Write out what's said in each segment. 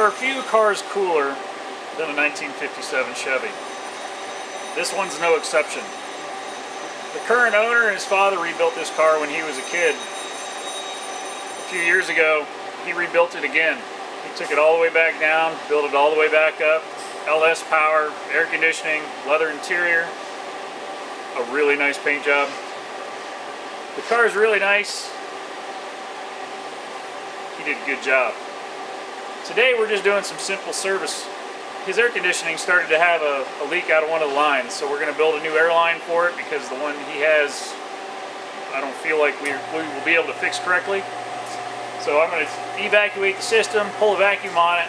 There are few cars cooler than a 1957 Chevy. This one's no exception. The current owner and his father rebuilt this car when he was a kid. A few years ago, he rebuilt it again. He took it all the way back down, built it all the way back up. LS power, air conditioning, leather interior, a really nice paint job. The car is really nice. He did a good job. Today we're just doing some simple service. His air conditioning started to have a leak out of one of the lines, so we're going to build a new air line for it because the one he has, I don't feel like we will be able to fix correctly. So I'm going to evacuate the system, pull a vacuum on it,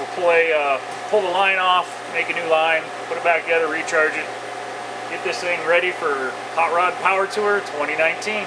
we'll pull the line off, make a new line, put it back together, recharge it, get this thing ready for Hotrod Power Tour 2019.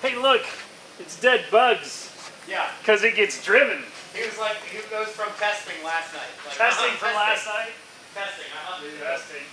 Hey look, it's dead bugs. Yeah. Because it gets driven. He was like, he goes from testing last night. Like, Testing from last night? Testing, Testing.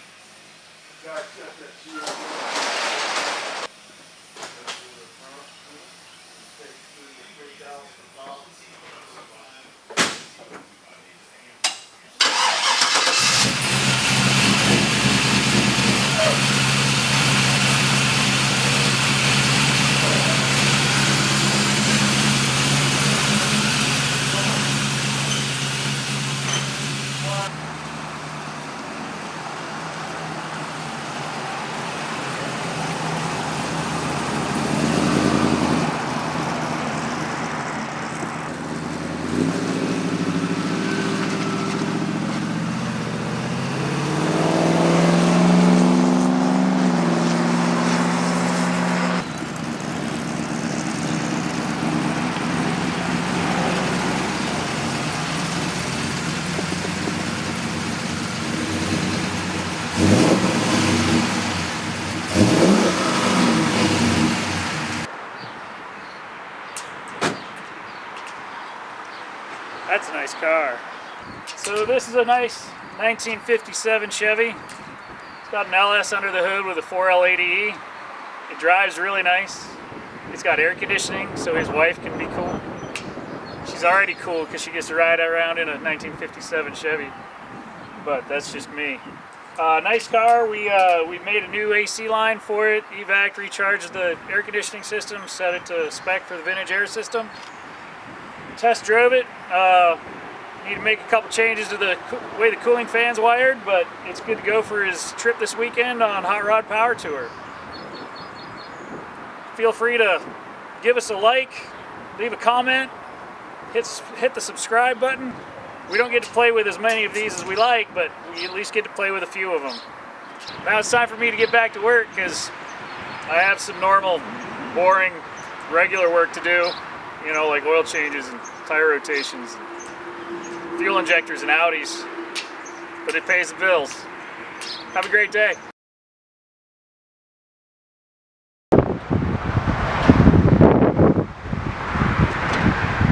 That's a nice car. So this is a nice 1957 Chevy. It's got an LS under the hood with a 4L80E. It drives really nice. It's got air conditioning so his wife can be cool. She's already cool because she gets to ride around in a 1957 Chevy. But that's just me. Nice car. We made a new AC line for it. Evac recharged the air conditioning system, set it to spec for the vintage air system. Test drove it. Need to make a couple changes to the way the cooling fan's wired, but it's good to go for his trip this weekend on Hotrod Power Tour. Feel free to give us a like, leave a comment, hit the subscribe button. We don't get to play with as many of these as we like, but we at least get to play with a few of them. Now it's time for me to get back to work because I have some normal, boring, regular work to do. You know, like oil changes and tire rotations, and fuel injectors and Audis, but it pays the bills. Have a great day.